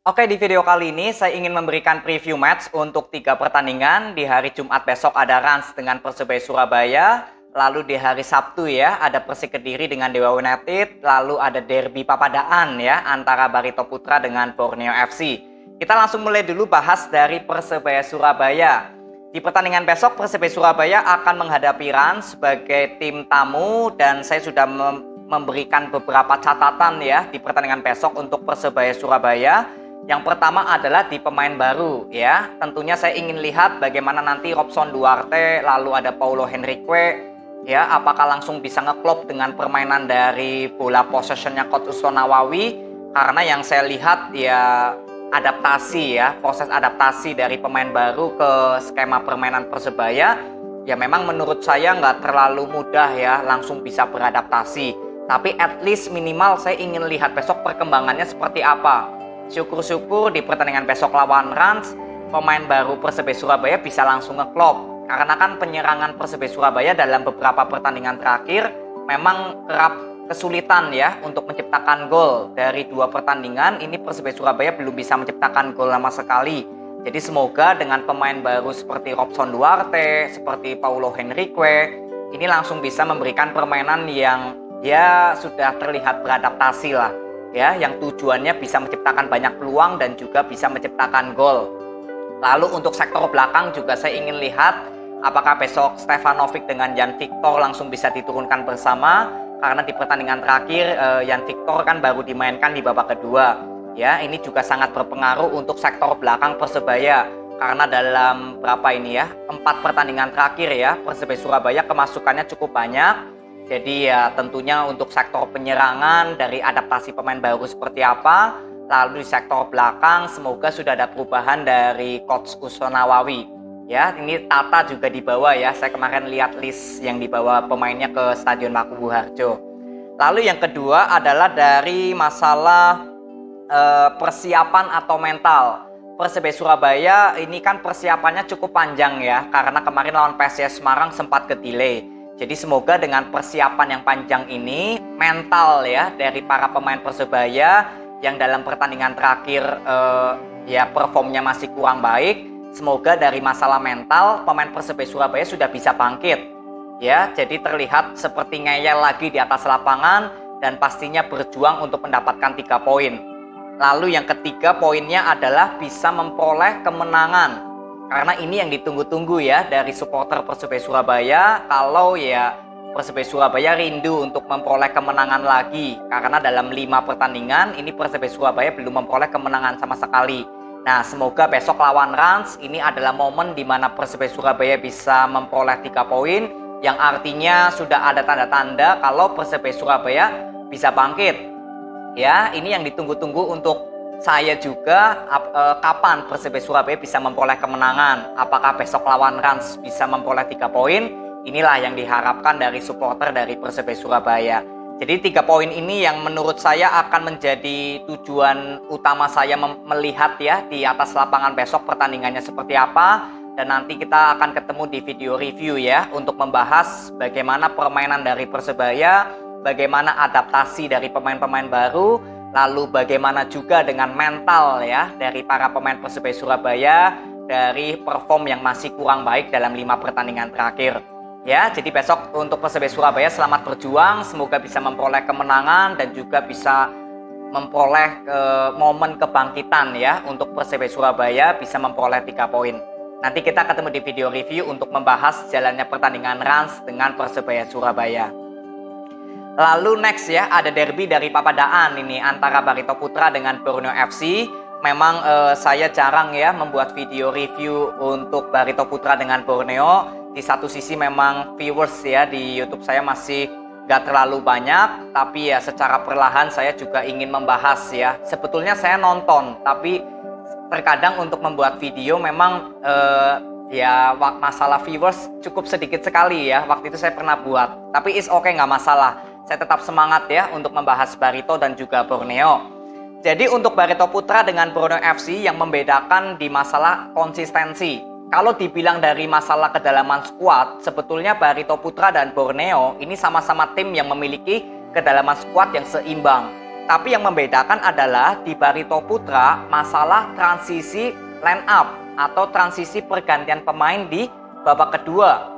Oke, di video kali ini saya ingin memberikan preview match untuk 3 pertandingan. Di hari Jumat besok ada Rans dengan Persebaya Surabaya, lalu di hari Sabtu ya ada Persik Kediri dengan Dewa United, lalu ada derby Papadaan ya antara Barito Putra dengan Borneo FC. Kita langsung mulai dulu bahas dari Persebaya Surabaya. Di pertandingan besok Persebaya Surabaya akan menghadapi Rans sebagai tim tamu dan saya sudah memberikan beberapa catatan ya di pertandingan besok untuk Persebaya Surabaya. Yang pertama adalah di pemain baru ya. Tentunya saya ingin lihat bagaimana nanti Robson Duarte, lalu ada Paulo Henrique ya, apakah langsung bisa ngeklop dengan permainan dari bola possessionnya Coach Uston Nawawi, karena yang saya lihat ya adaptasi ya, proses adaptasi dari pemain baru ke skema permainan Persebaya ya memang menurut saya nggak terlalu mudah ya langsung bisa beradaptasi, tapi at least minimal saya ingin lihat besok perkembangannya seperti apa. Syukur-syukur di pertandingan besok lawan Rans, pemain baru Persebaya Surabaya bisa langsung ngeklop. Karena kan penyerangan Persebaya Surabaya dalam beberapa pertandingan terakhir memang kerap kesulitan ya untuk menciptakan gol. Dari 2 pertandingan ini Persebaya Surabaya belum bisa menciptakan gol sama sekali. Jadi semoga dengan pemain baru seperti Robson Duarte, seperti Paulo Henrique, ini langsung bisa memberikan permainan yang ya sudah terlihat beradaptasi lah. Ya, yang tujuannya bisa menciptakan banyak peluang dan juga bisa menciptakan gol. Lalu untuk sektor belakang juga saya ingin lihat apakah besok Stefanovic dengan Jan Victor langsung bisa diturunkan bersama, karena di pertandingan terakhir Jan Victor kan baru dimainkan di babak kedua. Ya, ini juga sangat berpengaruh untuk sektor belakang Persebaya, karena dalam berapa ini ya 4 pertandingan terakhir ya Persebaya Surabaya kemasukannya cukup banyak. Jadi ya tentunya untuk sektor penyerangan dari adaptasi pemain baru seperti apa, lalu di sektor belakang semoga sudah ada perubahan dari Coach Uston Nawawi. Ya, ini Tata juga dibawa ya. Saya kemarin lihat list yang dibawa pemainnya ke Stadion Makubu Harjo. Lalu yang kedua adalah dari masalah persiapan atau mental. Persebaya Surabaya ini kan persiapannya cukup panjang ya, karena kemarin lawan PSIS Semarang sempat ke-delay. Jadi semoga dengan persiapan yang panjang ini, mental ya dari para pemain Persebaya yang dalam pertandingan terakhir ya performnya masih kurang baik, semoga dari masalah mental pemain Persebaya Surabaya sudah bisa bangkit. Ya, jadi terlihat seperti ngeyel lagi di atas lapangan dan pastinya berjuang untuk mendapatkan 3 poin. Lalu yang ketiga poinnya adalah bisa memperoleh kemenangan. Karena ini yang ditunggu-tunggu ya dari supporter Persebaya Surabaya, kalau ya Persebaya Surabaya rindu untuk memperoleh kemenangan lagi. Karena dalam 5 pertandingan ini Persebaya Surabaya belum memperoleh kemenangan sama sekali. Nah, semoga besok lawan Rans ini adalah momen di mana Persebaya Surabaya bisa memperoleh 3 poin, yang artinya sudah ada tanda-tanda kalau Persebaya Surabaya bisa bangkit. Ya, ini yang ditunggu-tunggu untuk saya juga, kapan Persebaya Surabaya bisa memperoleh kemenangan. Apakah besok lawan Rans bisa memperoleh 3 poin? Inilah yang diharapkan dari supporter dari Persebaya Surabaya. Jadi 3 poin ini yang menurut saya akan menjadi tujuan utama saya melihat ya di atas lapangan besok pertandingannya seperti apa. Dan nanti kita akan ketemu di video review ya untuk membahas bagaimana permainan dari Persebaya, bagaimana adaptasi dari pemain-pemain baru, lalu bagaimana juga dengan mental ya dari para pemain Persebaya Surabaya dari perform yang masih kurang baik dalam 5 pertandingan terakhir. Ya, jadi besok untuk Persebaya Surabaya selamat berjuang, semoga bisa memperoleh kemenangan dan juga bisa memperoleh momen kebangkitan ya untuk Persebaya Surabaya bisa memperoleh 3 poin. Nanti kita ketemu di video review untuk membahas jalannya pertandingan Rans dengan Persebaya Surabaya. Lalu next ya ada derby dari Papadaan ini antara Barito Putra dengan Borneo FC. Memang saya jarang ya membuat video review untuk Barito Putra dengan Borneo. Di satu sisi memang viewers ya di YouTube saya masih gak terlalu banyak, tapi ya secara perlahan saya juga ingin membahas ya. Sebetulnya saya nonton, tapi terkadang untuk membuat video memang ya masalah viewers cukup sedikit sekali ya. Waktu itu saya pernah buat, tapi is okay, nggak masalah. Saya tetap semangat ya untuk membahas Barito dan juga Borneo. Jadi untuk Barito Putra dengan Borneo FC yang membedakan di masalah konsistensi. Kalau dibilang dari masalah kedalaman skuad, sebetulnya Barito Putra dan Borneo ini sama-sama tim yang memiliki kedalaman skuad yang seimbang. Tapi yang membedakan adalah di Barito Putra masalah transisi line up atau transisi pergantian pemain di babak kedua.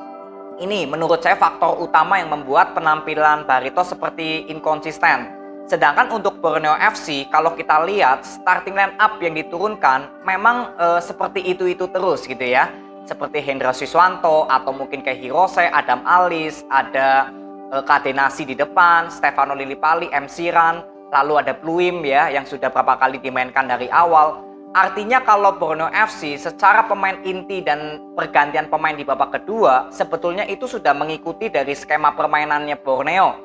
Ini menurut saya faktor utama yang membuat penampilan Barito seperti inkonsisten. Sedangkan untuk Borneo FC, kalau kita lihat starting line up yang diturunkan memang seperti itu terus gitu ya. Seperti Hendra Siswanto atau mungkin kayak Hirose, Adam Alis, ada Kadenasi di depan, Stefano Lillipali, M. Siran, lalu ada Pluim ya yang sudah berapa kali dimainkan dari awal. Artinya kalau Borneo FC secara pemain inti dan pergantian pemain di babak kedua sebetulnya itu sudah mengikuti dari skema permainannya Borneo.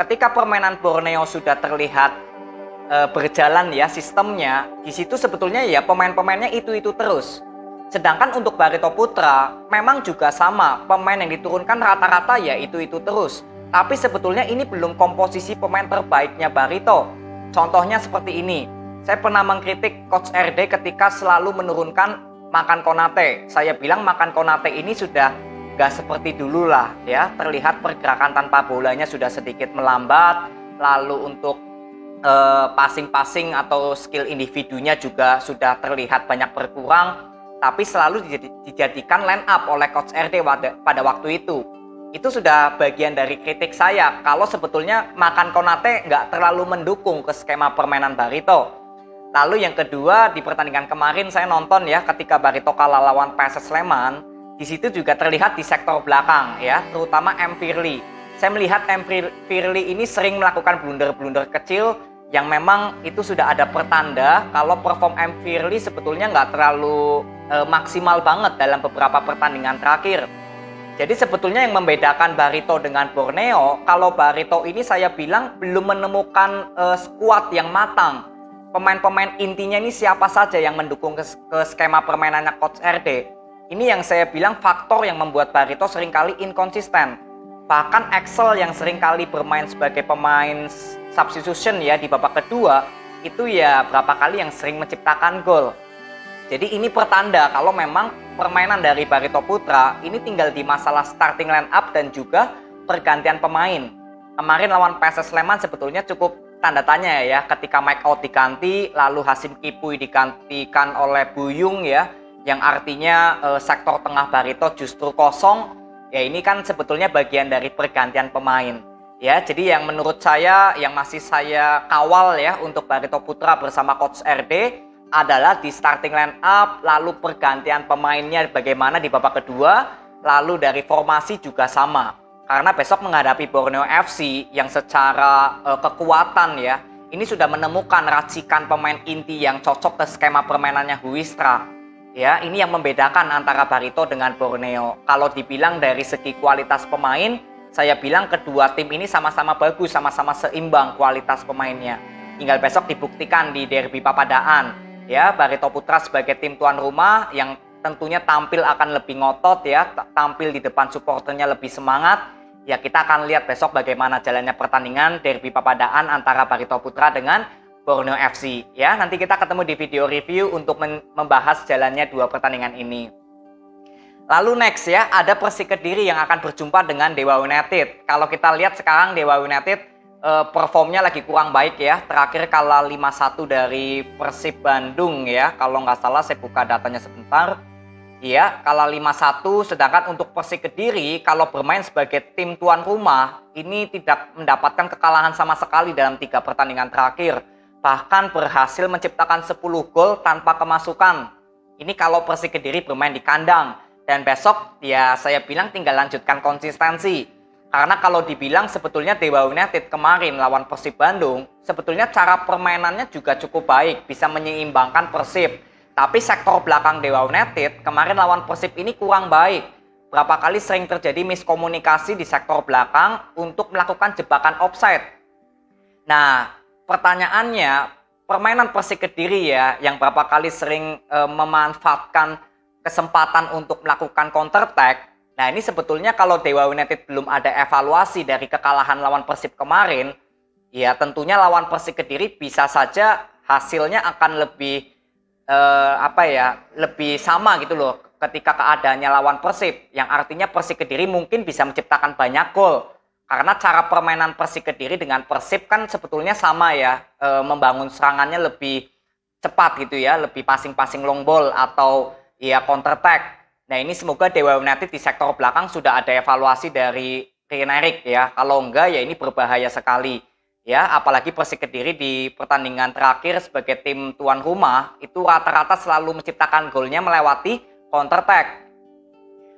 Ketika permainan Borneo sudah terlihat berjalan ya sistemnya, di situ sebetulnya ya pemain-pemainnya itu terus. Sedangkan untuk Barito Putra memang juga sama, pemain yang diturunkan rata-rata ya itu terus. Tapi sebetulnya ini belum komposisi pemain terbaiknya Barito. Contohnya seperti ini, saya pernah mengkritik Coach RD ketika selalu menurunkan Makan Konate. Saya bilang Makan Konate ini sudah gak seperti dulu lah ya, terlihat pergerakan tanpa bolanya sudah sedikit melambat, lalu untuk passing atau skill individunya juga sudah terlihat banyak berkurang, tapi selalu dijadikan line up oleh Coach RD pada waktu itu. Itu sudah bagian dari kritik saya kalau sebetulnya Makan Konate nggak terlalu mendukung ke skema permainan Barito. Lalu yang kedua, di pertandingan kemarin saya nonton ya ketika Barito kalah lawan PSS Sleman. Di situ juga terlihat di sektor belakang ya, terutama M. Firly. Saya melihat M. Firly ini sering melakukan blunder-blunder kecil yang memang itu sudah ada pertanda kalau perform M. Firly sebetulnya nggak terlalu maksimal banget dalam beberapa pertandingan terakhir. Jadi sebetulnya yang membedakan Barito dengan Borneo, kalau Barito ini saya bilang belum menemukan skuad yang matang. Pemain-pemain intinya ini siapa saja yang mendukung ke skema permainannya Coach RD. Ini yang saya bilang faktor yang membuat Barito seringkali inkonsisten. Bahkan Axel yang seringkali bermain sebagai pemain substitution ya di babak kedua, itu ya berapa kali yang sering menciptakan gol. Jadi ini pertanda kalau memang permainan dari Barito Putra ini tinggal di masalah starting line up dan juga pergantian pemain. Kemarin lawan PSS Sleman sebetulnya cukup tanda tanya ya ketika Mike Out diganti, lalu Hasim Kipuy digantikan oleh Buyung ya, yang artinya sektor tengah Barito justru kosong. Ya ini kan sebetulnya bagian dari pergantian pemain. Ya, jadi yang menurut saya yang masih saya kawal ya untuk Barito Putra bersama Coach RD adalah di starting line up, lalu pergantian pemainnya bagaimana di babak kedua, lalu dari formasi juga sama. Karena besok menghadapi Borneo FC yang secara kekuatan ya, ini sudah menemukan racikan pemain inti yang cocok ke skema permainannya Huistra. Ya, ini yang membedakan antara Barito dengan Borneo. Kalau dibilang dari segi kualitas pemain, saya bilang kedua tim ini sama-sama bagus, sama-sama seimbang kualitas pemainnya. Tinggal besok dibuktikan di derby Papadaan. Ya, Barito Putra sebagai tim tuan rumah yang tentunya tampil akan lebih ngotot ya, tampil di depan supporternya lebih semangat. Ya, kita akan lihat besok bagaimana jalannya pertandingan derby Papadaan antara Barito Putra dengan Borneo FC ya. Nanti kita ketemu di video review untuk membahas jalannya dua pertandingan ini. Lalu next ya, ada Persik Kediri yang akan berjumpa dengan Dewa United. Kalau kita lihat sekarang Dewa United performnya lagi kurang baik ya. Terakhir kalah 5-1 dari Persib Bandung ya. Kalau nggak salah saya buka datanya sebentar. Iya, kalah 5-1. Sedangkan untuk Persik Kediri kalau bermain sebagai tim tuan rumah ini tidak mendapatkan kekalahan sama sekali dalam 3 pertandingan terakhir. Bahkan berhasil menciptakan 10 gol tanpa kemasukan. Ini kalau Persik Kediri bermain di kandang. Dan besok ya saya bilang tinggal lanjutkan konsistensi. Karena kalau dibilang sebetulnya Dewa United kemarin lawan Persib Bandung, sebetulnya cara permainannya juga cukup baik, bisa menyeimbangkan Persib. Tapi sektor belakang Dewa United kemarin lawan Persib ini kurang baik. Berapa kali sering terjadi miskomunikasi di sektor belakang untuk melakukan jebakan offside. Nah, pertanyaannya, permainan Persik Kediri ya, yang berapa kali sering memanfaatkan kesempatan untuk melakukan counter attack. Nah, ini sebetulnya kalau Dewa United belum ada evaluasi dari kekalahan lawan Persib kemarin, ya tentunya lawan Persik Kediri bisa saja hasilnya akan lebih lebih sama gitu loh ketika keadaannya lawan Persib, yang artinya Persik Kediri mungkin bisa menciptakan banyak gol Karena cara permainan Persik Kediri dengan Persib kan sebetulnya sama ya, membangun serangannya lebih cepat gitu ya, lebih passing-passing long ball atau ya counter attack. Nah ini semoga Dewa United di sektor belakang sudah ada evaluasi dari Rian Erik ya. Kalau enggak ya ini berbahaya sekali ya. Apalagi Persik Kediri di pertandingan terakhir sebagai tim tuan rumah itu rata-rata selalu menciptakan golnya melewati counter attack.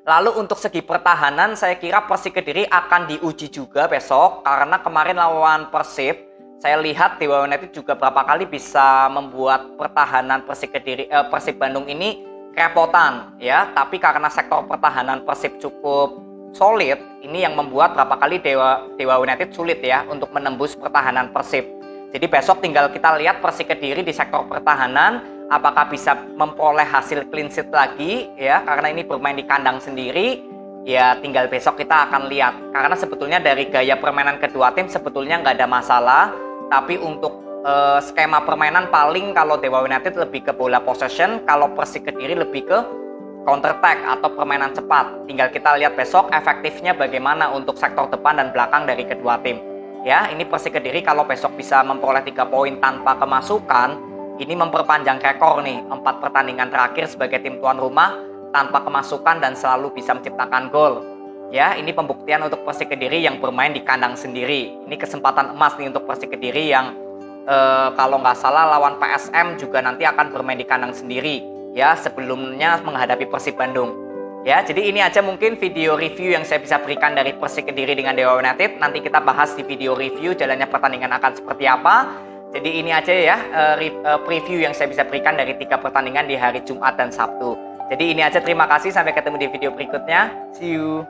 Lalu untuk segi pertahanan saya kira Persik Kediri akan diuji juga besok karena kemarin lawan Persib saya lihat Dewa United juga berapa kali bisa membuat pertahanan Persik Bandung ini kerepotan ya, tapi karena sektor pertahanan Persib cukup solid, ini yang membuat berapa kali Dewa United sulit ya untuk menembus pertahanan Persib. Jadi besok tinggal kita lihat Persik Kediri di sektor pertahanan apakah bisa memperoleh hasil clean sheet lagi ya, karena ini bermain di kandang sendiri. Ya tinggal besok kita akan lihat, karena sebetulnya dari gaya permainan kedua tim sebetulnya nggak ada masalah, tapi untuk skema permainan paling kalau Dewa United lebih ke bola possession, kalau Persik Kediri lebih ke counter attack atau permainan cepat. Tinggal kita lihat besok efektifnya bagaimana untuk sektor depan dan belakang dari kedua tim. Ya, ini Persik Kediri kalau besok bisa memperoleh 3 poin tanpa kemasukan, ini memperpanjang rekor nih 4 pertandingan terakhir sebagai tim tuan rumah tanpa kemasukan dan selalu bisa menciptakan gol. Ya, ini pembuktian untuk Persik Kediri yang bermain di kandang sendiri. Ini kesempatan emas nih untuk Persik Kediri yang kalau nggak salah lawan PSM juga nanti akan bermain di kandang sendiri. Ya, sebelumnya menghadapi Persib Bandung. Ya, jadi ini aja mungkin video review yang saya bisa berikan dari Persik Kediri dengan Dewa United. Nanti kita bahas di video review jalannya pertandingan akan seperti apa. Jadi ini aja ya preview yang saya bisa berikan dari 3 pertandingan di hari Jumat dan Sabtu. Jadi ini aja, terima kasih, sampai ketemu di video berikutnya. See you.